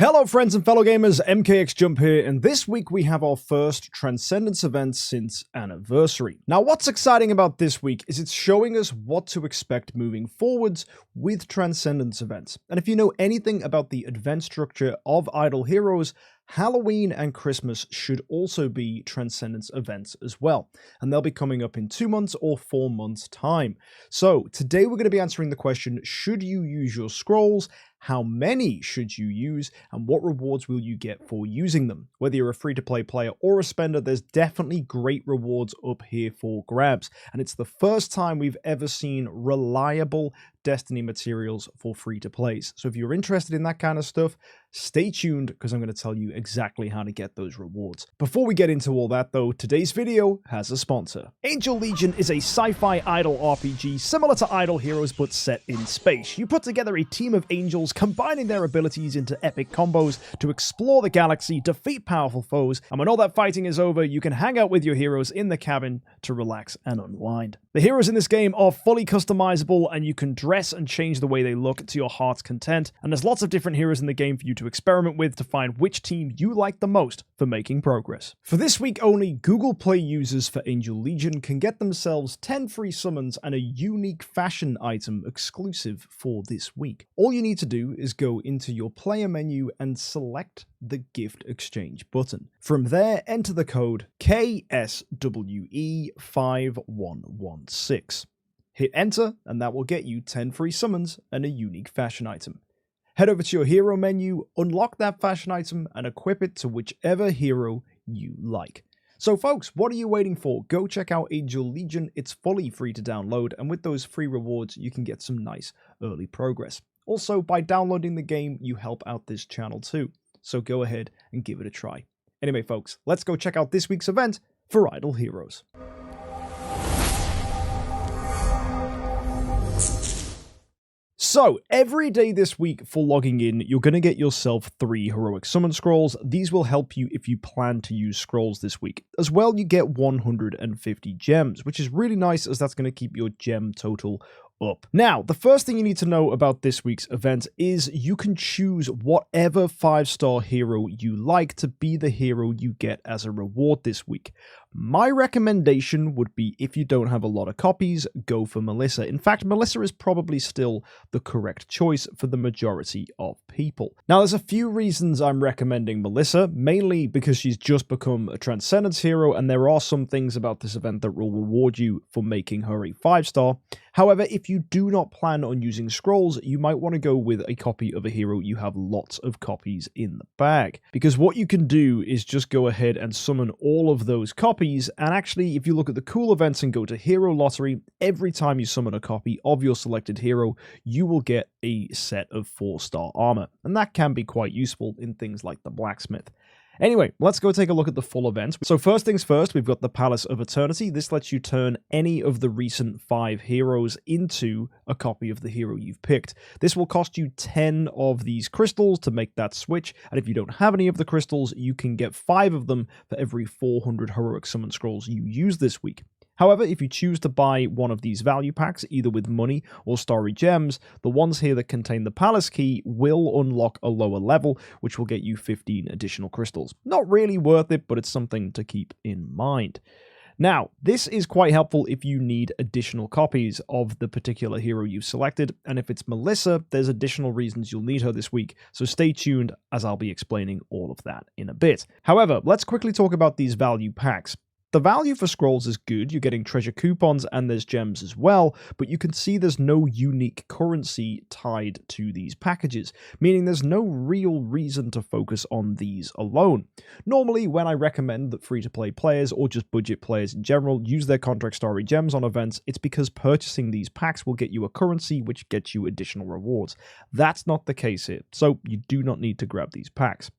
Hello friends and fellow gamers, MKxJUMP here, and this week we have our first Transcendence event since Anniversary. Now what's exciting about this week is it's showing us what to expect moving forwards with Transcendence events. And if you know anything about the event structure of Idle Heroes, Halloween and Christmas should also be Transcendence events as well, and they'll be coming up in 2 months or 4 months time. So today we're going to be answering the question, should you use your scrolls? How many should you use, and what rewards will you get for using them? Whether you're a free-to-play player or a spender, there's definitely great rewards up here for grabs, and it's the first time we've ever seen reliable Destiny materials for free-to-plays. So if you're interested in that kind of stuff, stay tuned because I'm going to tell you exactly how to get those rewards. Before we get into all that though, today's video has a sponsor. Angel Legion is a sci-fi idle RPG similar to Idle Heroes but set in space. You put together a team of angels combining their abilities into epic combos to explore the galaxy, defeat powerful foes, and when all that fighting is over, you can hang out with your heroes in the cabin to relax and unwind. The heroes in this game are fully customizable and you can dress and change the way they look to your heart's content, and there's lots of different heroes in the game for you to experiment with to find which team you like the most for making progress. For this week only, Google Play users for Angel Legion can get themselves 10 free summons and a unique fashion item exclusive for this week. All you need to do is go into your player menu and select the gift exchange button. From there, enter the code KSWE5116. Hit enter, and that will get you 10 free summons and a unique fashion item. Head over to your hero menu, unlock that fashion item, and equip it to whichever hero you like. So folks, what are you waiting for? Go check out Angel Legion, it's fully free to download, and with those free rewards, you can get some nice early progress. Also, by downloading the game, you help out this channel too. So go ahead and give it a try. Anyway folks, let's go check out this week's event for Idle Heroes. So, every day this week for logging in, you're going to get yourself 3 heroic summon scrolls. These will help you if you plan to use scrolls this week. As well, you get 150 gems, which is really nice as that's going to keep your gem total up. Now, the first thing you need to know about this week's event is you can choose whatever 5-star hero you like to be the hero you get as a reward this week. My recommendation would be, if you don't have a lot of copies, go for Melissa. In fact, Melissa is probably still the correct choice for the majority of people. Now, there's a few reasons I'm recommending Melissa, mainly because she's just become a Transcendence hero, and there are some things about this event that will reward you for making her a 5-star. However, if you do not plan on using scrolls, you might want to go with a copy of a hero you have lots of copies in the bag. Because what you can do is just go ahead and summon all of those copies, and actually, if you look at the cool events and go to Hero Lottery, every time you summon a copy of your selected hero, you will get a set of 4-star armor, and that can be quite useful in things like the blacksmith. Anyway, let's go take a look at the full event. So first things first, we've got the Palace of Eternity. This lets you turn any of the recent 5 heroes into a copy of the hero you've picked. This will cost you 10 of these crystals to make that switch, and if you don't have any of the crystals, you can get 5 of them for every 400 heroic summon scrolls you use this week. However, if you choose to buy one of these value packs, either with money or starry gems, the ones here that contain the Palace Key will unlock a lower level, which will get you 15 additional crystals. Not really worth it, but it's something to keep in mind. Now, this is quite helpful if you need additional copies of the particular hero you've selected, and if it's Melissa, there's additional reasons you'll need her this week, so stay tuned as I'll be explaining all of that in a bit. However, let's quickly talk about these value packs. The value for scrolls is good, you're getting treasure coupons and there's gems as well, but you can see there's no unique currency tied to these packages, meaning there's no real reason to focus on these alone. Normally, when I recommend that free-to-play players, or just budget players in general, use their contract starry gems on events, it's because purchasing these packs will get you a currency which gets you additional rewards. That's not the case here, so you do not need to grab these packs.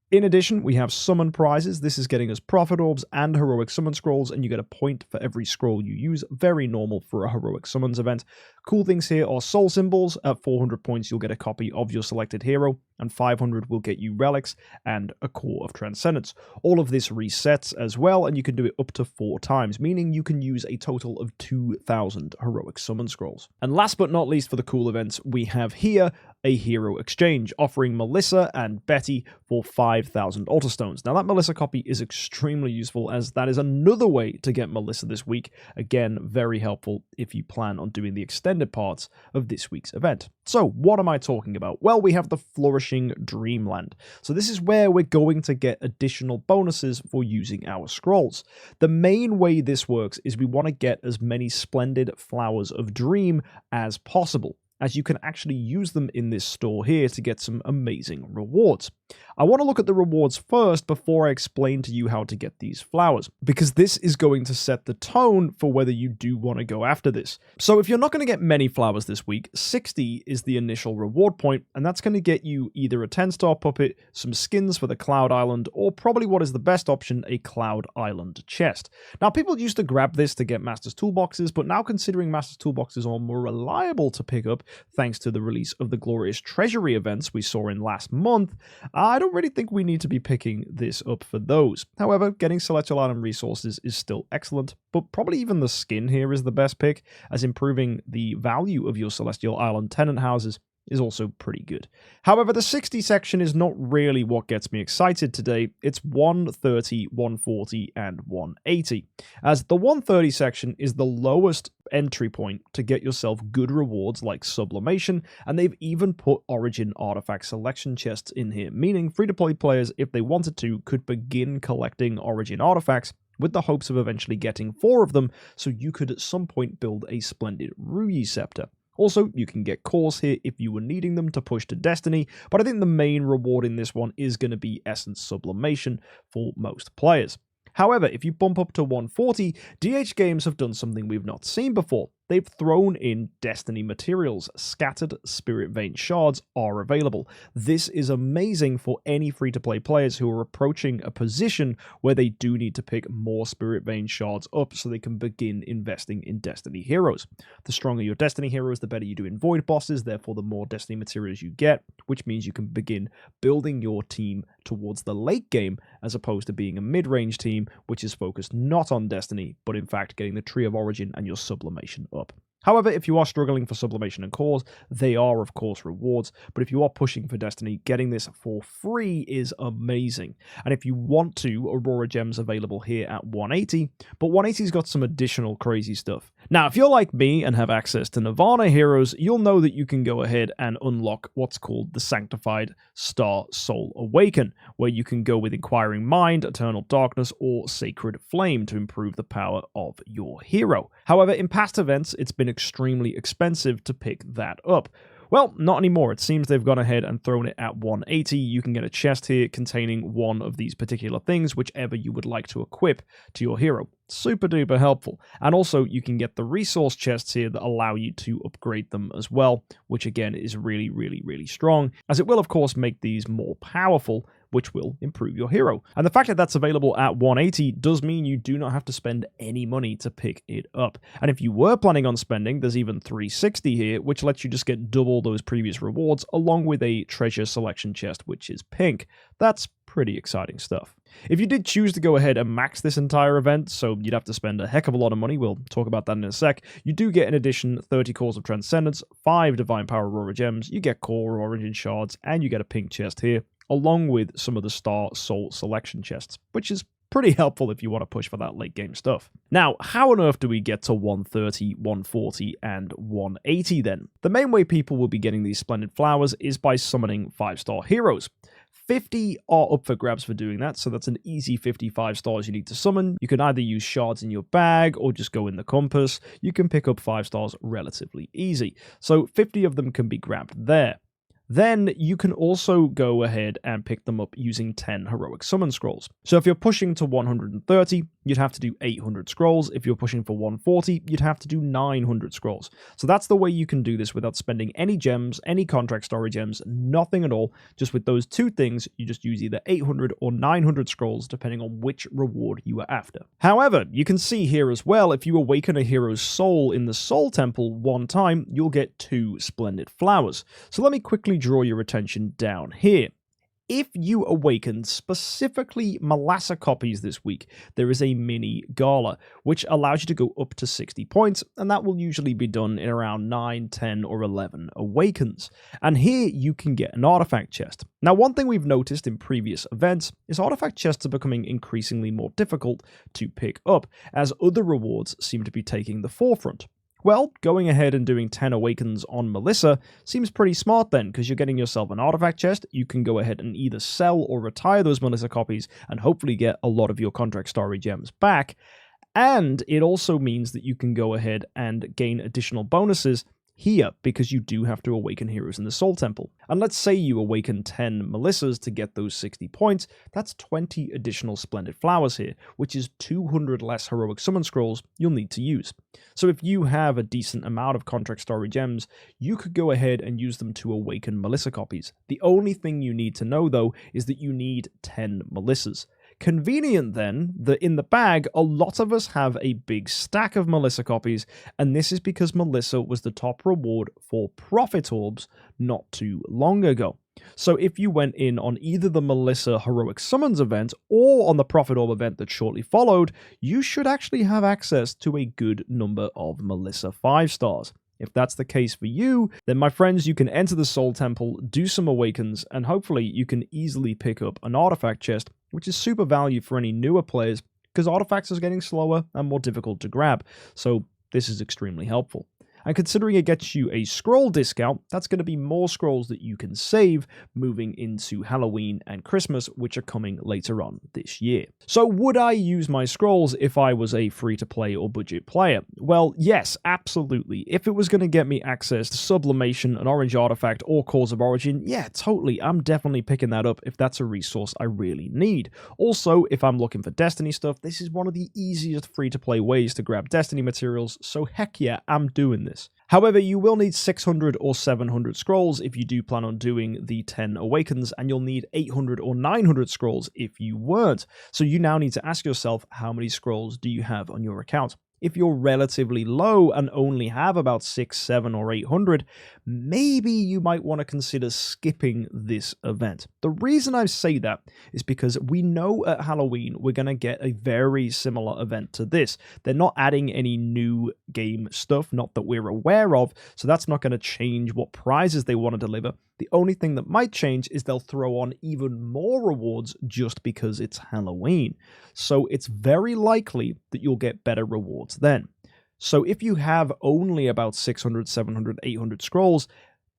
In addition, we have summon prizes. This is getting us profit orbs and heroic summon scrolls, and you get a point for every scroll you use. Very normal for a heroic summons event. Cool things here are soul symbols. At 400 points, you'll get a copy of your selected hero, and 500 will get you relics and a core of transcendence. All of this resets as well, and you can do it up to 4 times, meaning you can use a total of 2,000 heroic summon scrolls. And last but not least for the cool events, we have here a hero exchange, offering Melissa and Betty for 5,000 altar stones. Now that Melissa copy is extremely useful, as that is another way to get Melissa this week. Again, very helpful if you plan on doing the extended parts of this week's event. So what am I talking about? Well, we have the Flourishing Dreamland. So this is where we're going to get additional bonuses for using our scrolls. The main way this works is we want to get as many splendid flowers of dream as possible, as you can actually use them in this store here to get some amazing rewards. I want to look at the rewards first before I explain to you how to get these flowers, because this is going to set the tone for whether you do want to go after this. So if you're not going to get many flowers this week, 60 is the initial reward point, and that's going to get you either a 10-star puppet, some skins for the Cloud Island, or probably what is the best option, a Cloud Island chest. Now, people used to grab this to get Master's Toolboxes, but now considering Master's Toolboxes are more reliable to pick up, thanks to the release of the Glorious Treasury events we saw in last month, I don't really think we need to be picking this up for those. However, getting Celestial Item resources is still excellent, but probably even the skin here is the best pick, as improving the value of your Celestial Island tenant houses is also pretty good. However, the 60 section is not really what gets me excited today. It's 130, 140, and 180, as the 130 section is the lowest entry point to get yourself good rewards like sublimation, and they've even put Origin artifact selection chests in here, meaning free-to-play players, if they wanted to, could begin collecting Origin artifacts with the hopes of eventually getting 4 of them, so you could at some point build a splendid Ruyi Scepter. Also, you can get cores here if you were needing them to push to Destiny, but I think the main reward in this one is going to be Essence Sublimation for most players. However, if you bump up to 140, DH Games have done something we've not seen before. They've thrown in Destiny materials. Scattered Spirit Vein Shards are available. This is amazing for any free-to-play players who are approaching a position where they do need to pick more Spirit Vein Shards up so they can begin investing in Destiny heroes. The stronger your Destiny heroes, the better you do in Void bosses, therefore the more Destiny materials you get, which means you can begin building your team towards the late game, as opposed to being a mid-range team, which is focused not on Destiny, but in fact getting the Tree of Origin and your sublimation up. However, if you are struggling for sublimation and cores, they are of course rewards, but if you are pushing for Destiny, getting this for free is amazing. And if you want to, Aurora Gems available here at 180, but 180's got some additional crazy stuff. Now, if you're like me and have access to Nirvana heroes, you'll know that you can go ahead and unlock what's called the Sanctified Star Soul Awaken, where you can go with Inquiring Mind, Eternal Darkness, or Sacred Flame to improve the power of your hero. However, in past events, it's been extremely expensive to pick that up. Well, not anymore. It seems they've gone ahead and thrown it at 180. You can get a chest here containing one of these particular things, whichever you would like to equip to your hero. Super duper helpful. And also you can get the resource chests here that allow you to upgrade them as well, which again is really, really, really strong, as it will of course make these more powerful, which will improve your hero. And the fact that that's available at 180 does mean you do not have to spend any money to pick it up. And if you were planning on spending, there's even 360 here, which lets you just get double those previous rewards, along with a treasure selection chest, which is pink. That's pretty exciting stuff. If you did choose to go ahead and max this entire event, so you'd have to spend a heck of a lot of money, we'll talk about that in a sec, you do get in addition 30 cores of Transcendence, 5 Divine Power Aurora Gems, you get core Origin Shards, and you get a pink chest here, along with some of the Star Soul selection chests, which is pretty helpful if you want to push for that late game stuff. Now, how on earth do we get to 130, 140, and 180 then? The main way people will be getting these splendid flowers is by summoning 5-star heroes. 50 are up for grabs for doing that, so that's an easy 55 stars you need to summon. You can either use shards in your bag or just go in the compass. You can pick up 5 stars relatively easy, so 50 of them can be grabbed there. then you can also go ahead and pick them up using 10 heroic summon scrolls. So if you're pushing to 130, you'd have to do 800 scrolls. If you're pushing for 140, you'd have to do 900 scrolls. So that's the way you can do this without spending any gems, any contract story gems, nothing at all. Just with those two things, you just use either 800 or 900 scrolls, depending on which reward you are after. However, you can see here as well, if you awaken a hero's soul in the Soul Temple one time, you'll get 2 splendid flowers. So let me quickly draw your attention down here. If you awakened specifically Melissa copies this week, there is a mini gala, which allows you to go up to 60 points, and that will usually be done in around 9, 10, or 11 awakens. And here you can get an artifact chest. Now, one thing we've noticed in previous events is artifact chests are becoming increasingly more difficult to pick up, as other rewards seem to be taking the forefront. Well, going ahead and doing 10 awakens on Melissa seems pretty smart then, because you're getting yourself an artifact chest. You can go ahead and either sell or retire those Melissa copies and hopefully get a lot of your contract story gems back. And it also means that you can go ahead and gain additional bonuses here, because you do have to awaken heroes in the Soul Temple. And let's say you awaken 10 Melissas to get those 60 points, that's 20 additional splendid flowers here, which is 200 less heroic summon scrolls you'll need to use. So if you have a decent amount of contract story gems, you could go ahead and use them to awaken Melissa copies. The only thing you need to know though is that you need 10 Melissas. Convenient then that in the bag, a lot of us have a big stack of Melissa copies, and this is because Melissa was the top reward for Prophet Orbs not too long ago. So if you went in on either the Melissa Heroic Summons event or on the Prophet Orb event that shortly followed, you should actually have access to a good number of Melissa 5-stars. If that's the case for you, then my friends, you can enter the Soul Temple, do some awakens, and hopefully you can easily pick up an artifact chest, which is super value for any newer players, because artifacts are getting slower and more difficult to grab, so this is extremely helpful. And considering it gets you a scroll discount, that's going to be more scrolls that you can save moving into Halloween and Christmas, which are coming later on this year. So would I use my scrolls if I was a free-to-play or budget player? Well, yes, absolutely. If it was going to get me access to Sublimation, an Orange Artifact, or Cause of Origin, yeah, totally. I'm definitely picking that up if that's a resource I really need. Also, if I'm looking for Destiny stuff, this is one of the easiest free-to-play ways to grab Destiny materials, so heck yeah, I'm doing this. However, you will need 600 or 700 scrolls if you do plan on doing the 10 awakens, and you'll need 800 or 900 scrolls if you weren't. So you now need to ask yourself, how many scrolls do you have on your account? If you're relatively low and only have about 6, 7, or 800, maybe you might want to consider skipping this event. The reason I say that is because we know at Halloween we're going to get a very similar event to this. They're not adding any new game stuff, not that we're aware of, so that's not going to change what prizes they want to deliver. The only thing that might change is they'll throw on even more rewards just because it's Halloween. So it's very likely that you'll get better rewards then. So if you have only about 600, 700, 800 scrolls,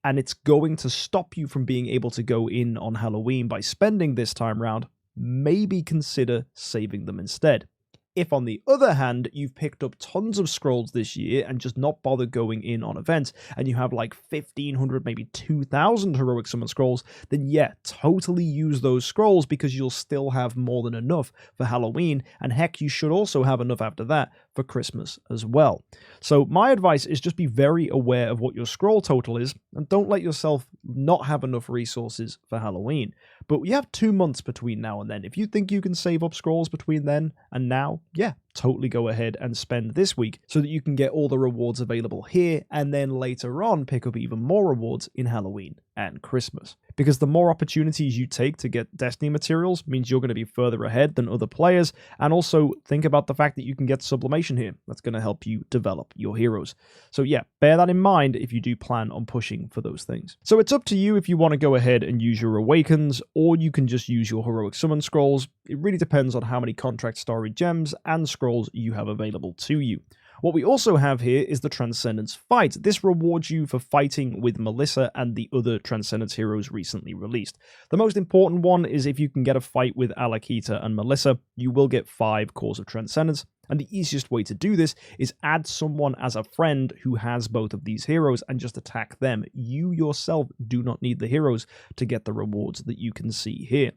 and it's going to stop you from being able to go in on Halloween by spending this time round, maybe consider saving them instead. If, on the other hand, you've picked up tons of scrolls this year and just not bothered going in on events, and you have like 1,500, maybe 2,000 heroic summon scrolls, then yeah, totally use those scrolls, because you'll still have more than enough for Halloween, and heck, you should also have enough after that for Christmas as well. So my advice is just be very aware of what your scroll total is, and don't let yourself not have enough resources for Halloween. But you have 2 months between now and then. If you think you can save up scrolls between then and now, yeah, totally go ahead and spend this week so that you can get all the rewards available here, and then later on pick up even more rewards in Halloween and Christmas. Because the more opportunities you take to get Destiny materials means you're going to be further ahead than other players, and also think about the fact that you can get Sublimation here. That's going to help you develop your heroes. So yeah, bear that in mind if you do plan on pushing for those things. So it's up to you if you want to go ahead and use your Awakens, or you can just use your Heroic Summon Scrolls. It really depends on how many contract story gems and scrolls you have available to you. What we also have here is the Transcendence Fight. This rewards you for fighting with Melissa and the other Transcendence heroes recently released. The most important one is if you can get a fight with Alakita and Melissa, you will get 5 Cores of Transcendence. And the easiest way to do this is add someone as a friend who has both of these heroes and just attack them. You yourself do not need the heroes to get the rewards that you can see here.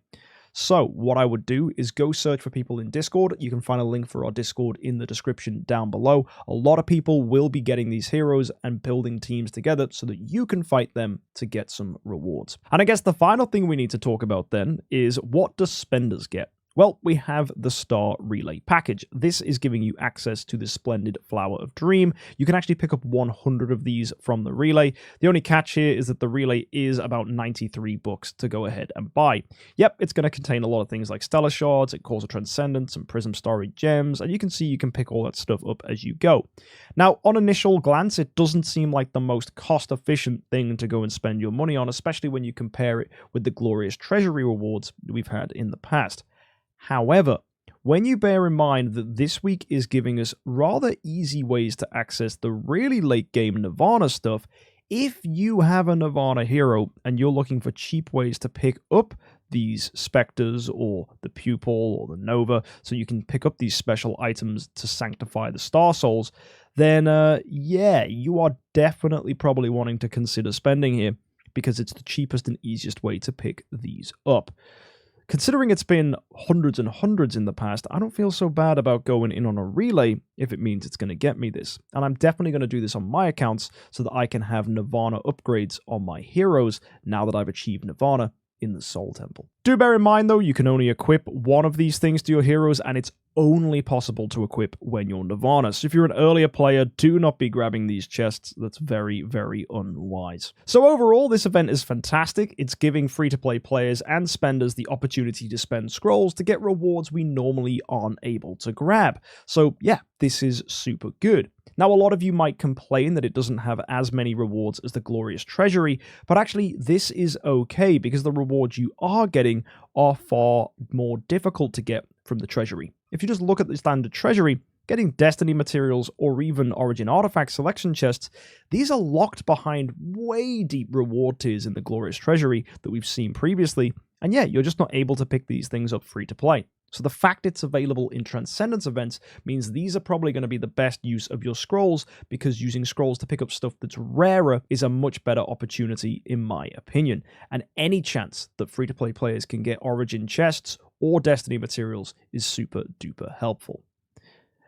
So what I would do is go search for people in Discord. You can find a link for our Discord in the description down below. A lot of people will be getting these heroes and building teams together so that you can fight them to get some rewards. And I guess the final thing we need to talk about then is, what do spenders get? Well, we have the Star Relay package. This is giving you access to the splendid Flower of Dream. You can actually pick up 100 of these from the Relay. The only catch here is that the Relay is about 93 bucks to go ahead and buy. Yep, it's going to contain a lot of things like Stellar Shards, it calls a Transcendence, and Prism Starry Gems, and you can see you can pick all that stuff up as you go. Now, on initial glance, it doesn't seem like the most cost-efficient thing to go and spend your money on, especially when you compare it with the glorious treasury rewards we've had in the past. However, when you bear in mind that this week is giving us rather easy ways to access the really late game Nirvana stuff, if you have a Nirvana hero and you're looking for cheap ways to pick up these Spectres or the Pupil or the Nova, so you can pick up these special items to sanctify the Star Souls, then yeah, you are definitely probably wanting to consider spending here, because it's the cheapest and easiest way to pick these up. Considering it's been hundreds and hundreds in the past, I don't feel so bad about going in on a Relay if it means it's going to get me this. And I'm definitely going to do this on my accounts so that I can have Nirvana upgrades on my heroes now that I've achieved Nirvana in the Soul Temple. Do bear in mind though, you can only equip one of these things to your heroes, and it's only possible to equip when you're Nirvana. So if you're an earlier player, do not be grabbing these chests. That's very, very unwise. So overall, this event is fantastic. It's giving free-to-play players and spenders the opportunity to spend scrolls to get rewards we normally aren't able to grab. So yeah, this is super good. Now, a lot of you might complain that it doesn't have as many rewards as the Glorious Treasury, but actually this is okay because the rewards you are getting are far more difficult to get from the Treasury. If you just look at the standard Treasury, getting Destiny materials or even Origin Artifact selection chests, these are locked behind way deep reward tiers in the Glorious Treasury that we've seen previously, and yeah, you're just not able to pick these things up free to play. So the fact it's available in Transcendence events means these are probably going to be the best use of your scrolls, because using scrolls to pick up stuff that's rarer is a much better opportunity in my opinion. And any chance that free-to-play players can get Origin chests or Destiny materials is super duper helpful.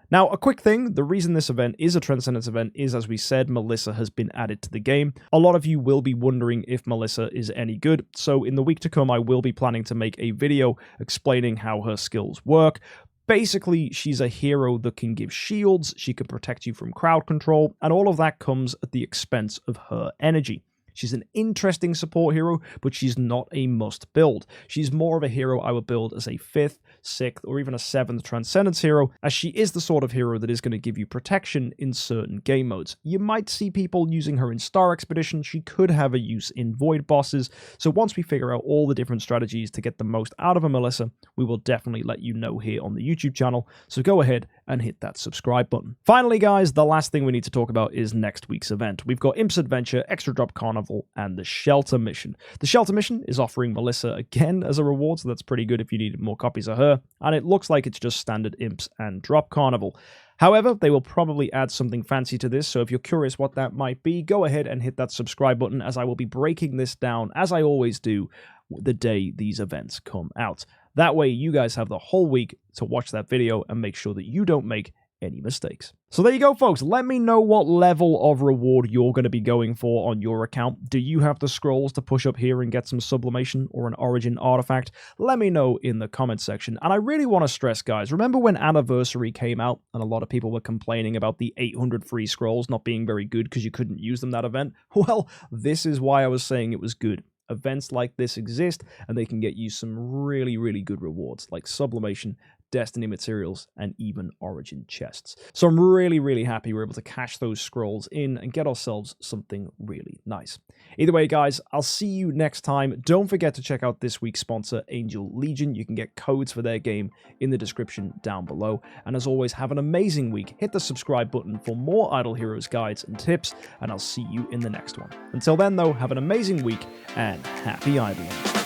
Now, a quick thing, the reason this event is a Transcendence event is, as we said, Melissa has been added to the game. A lot of you will be wondering if Melissa is any good, so in the week to come I will be planning to make a video explaining how her skills work. Basically, she's a hero that can give shields, she can protect you from crowd control, and all of that comes at the expense of her energy. She's an interesting support hero, but she's not a must build. She's more of a hero I would build as a 5th, 6th, or even a 7th Transcendence hero, as she is the sort of hero that is going to give you protection in certain game modes. You might see people using her in Star Expedition, she could have a use in Void bosses, so once we figure out all the different strategies to get the most out of a Melissa, we will definitely let you know here on the YouTube channel, so go ahead and hit that subscribe button. Finally guys, the last thing we need to talk about is next week's event. We've got Imp's Adventure, Extra Drop Carnival, and the Shelter Mission. The Shelter Mission is offering Melissa again as a reward, so that's pretty good if you needed more copies of her, and it looks like it's just standard Imps and Drop Carnival. However, they will probably add something fancy to this, so if you're curious what that might be, go ahead and hit that subscribe button, as I will be breaking this down, as I always do, the day these events come out. That way, you guys have the whole week to watch that video and make sure that you don't make any mistakes. So there you go, folks. Let me know what level of reward you're going to be going for on your account. Do you have the scrolls to push up here and get some sublimation or an Origin artifact? Let me know in the comment section. And I really want to stress, guys, remember when Anniversary came out and a lot of people were complaining about the 800 free scrolls not being very good because you couldn't use them that event? Well, this is why I was saying it was good. Events like this exist, and they can get you some really, really good rewards, like sublimation, Destiny materials, and even Origin chests. So I'm really, really happy we're able to cash those scrolls in and get ourselves something really nice. Either way, guys, I'll see you next time. Don't forget to check out this week's sponsor, Angel Legion. You can get codes for their game in the description down below. And as always, have an amazing week. Hit the subscribe button for more Idle Heroes guides and tips, and I'll see you in the next one. Until then, though, have an amazing week and happy idling.